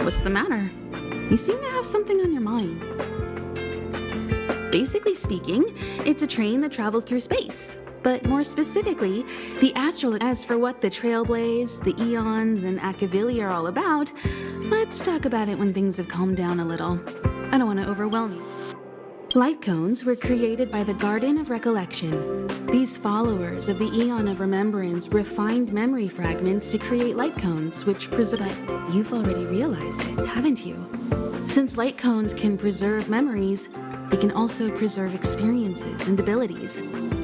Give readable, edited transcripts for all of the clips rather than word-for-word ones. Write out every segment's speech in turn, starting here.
What's the matter? You seem to have something on your mind. Basically speaking, it's a train that travels through space. But more specifically, the astral. As for what the Trailblaze, the Eons, and Akavili are all about, let's talk about it when things have calmed down a little. I don't want to overwhelm you. Light cones were created by the Garden of Recollection. These followers of the Eon of Remembrance refined memory fragments to create light cones, which preserve. But you've already realized it, haven't you? Since light cones can preserve memories, They can also preserve experiences and abilities.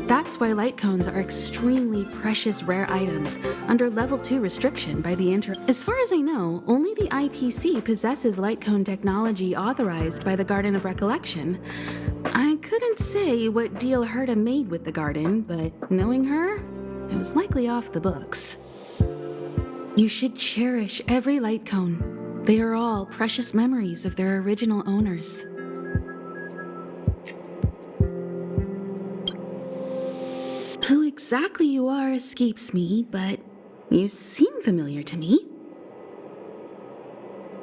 That's why light cones are extremely precious rare items under level 2 restriction by the As far as I know, only the IPC possesses light cone technology authorized by the Garden of Recollection. I couldn't say what deal Herta made with the garden, but knowing her, it was likely off the books. You should cherish every light cone. They are all precious memories of their original owners. Who exactly you are escapes me, but you seem familiar to me.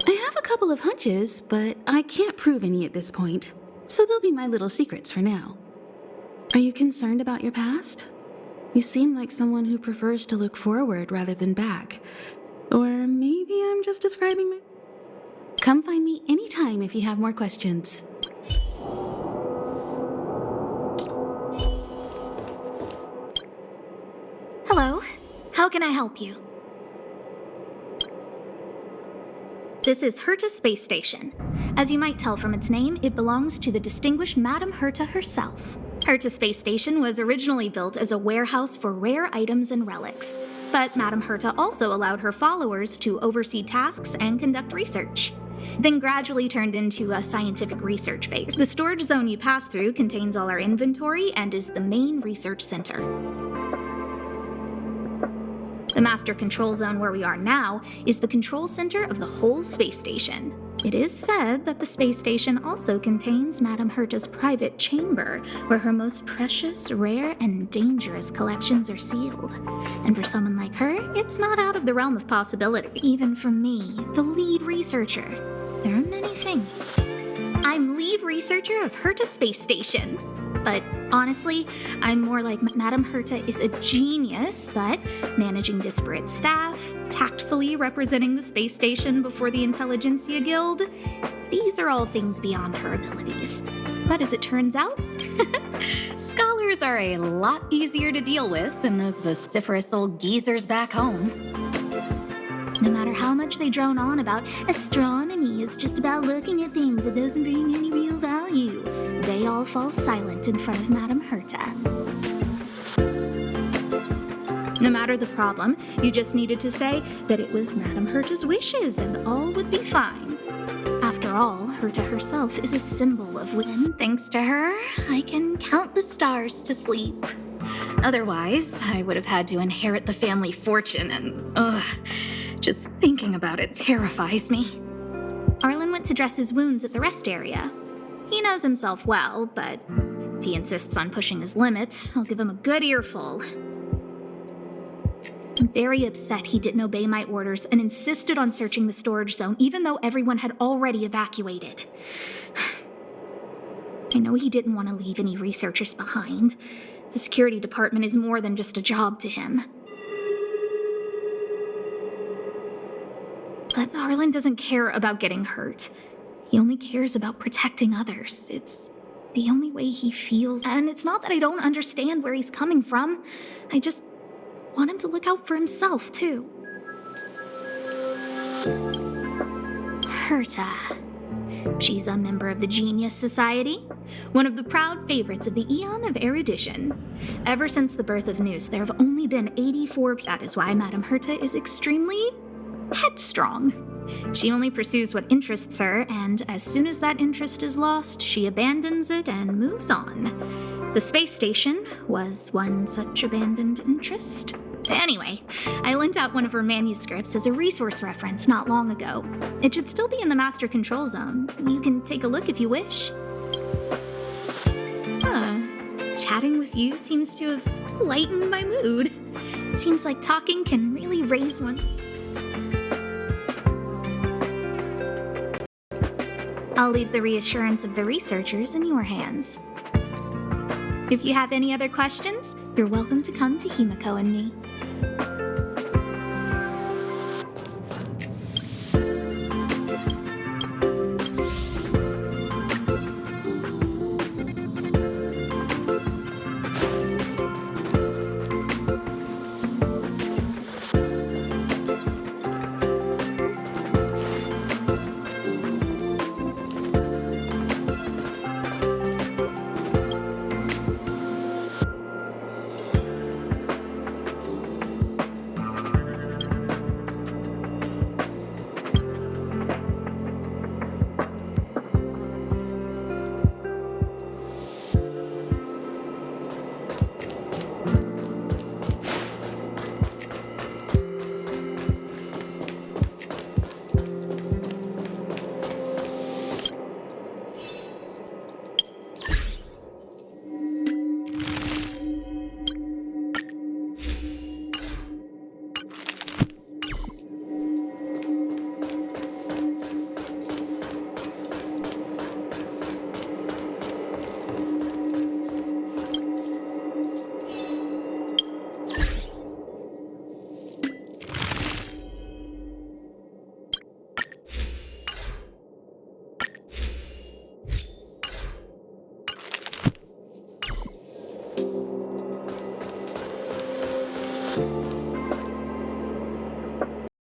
I have a couple of hunches, but I can't prove any at this point, so they'll be my little secrets for now. Are you concerned about your past? You seem like someone who prefers to look forward rather than back. Or maybe I'm just describing my... Come find me anytime if you have more questions. Hello, how can I help you? This is Herta Space Station. As you might tell from its name, it belongs to the distinguished Madame Herta herself. Herta Space Station was originally built as a warehouse for rare items and relics, but Madame Herta also allowed her followers to oversee tasks and conduct research. Then gradually turned into a scientific research base. The storage zone you pass through contains all our inventory and is the main research center. The master control zone where we are now is the control center of the whole space station. It is said that the space station also contains Madame Herta's private chamber, where her most precious, rare, and dangerous collections are sealed. And for someone like her, it's not out of the realm of possibility. Even for me, the lead researcher, there are many things. I'm lead researcher of Herta Space Station. But honestly, I'm more like Madame Herta is a genius, but managing disparate staff, tactfully representing the space station before the Intelligentsia Guild, these are all things beyond her abilities. But as it turns out, scholars are a lot easier to deal with than those vociferous old geezers back home. No matter how much they drone on about astronomy is just about looking at things that doesn't bring any real value, they all fall silent in front of Madame Herta. No matter the problem, you just needed to say that it was Madame Herta's wishes and all would be fine. After all, Herta herself is a symbol of when, thanks to her, I can count the stars to sleep. Otherwise, I would have had to inherit the family fortune and, just thinking about it terrifies me. Arlen went to dress his wounds at the rest area. He knows himself well, but if he insists on pushing his limits, I'll give him a good earful. I'm very upset he didn't obey my orders and insisted on searching the storage zone, even though everyone had already evacuated. I know he didn't want to leave any researchers behind. The security department is more than just a job to him. But Arlen doesn't care about getting hurt. He only cares about protecting others. It's the only way he feels. And it's not that I don't understand where he's coming from. I just want him to look out for himself, too. Herta. She's a member of the Genius Society, one of the proud favorites of the Eon of Erudition. Ever since the birth of Nous, there have only been 84. That is why Madame Herta is extremely headstrong. She only pursues what interests her, and as soon as that interest is lost, she abandons it and moves on. The space station was one such abandoned interest. Anyway, I lent out one of her manuscripts as a resource reference not long ago. It should still be in the master control zone. You can take a look if you wish. Chatting with you seems to have lightened my mood. Seems like talking can really raise one. I'll leave the reassurance of the researchers in your hands. If you have any other questions, you're welcome to come to Himiko and me.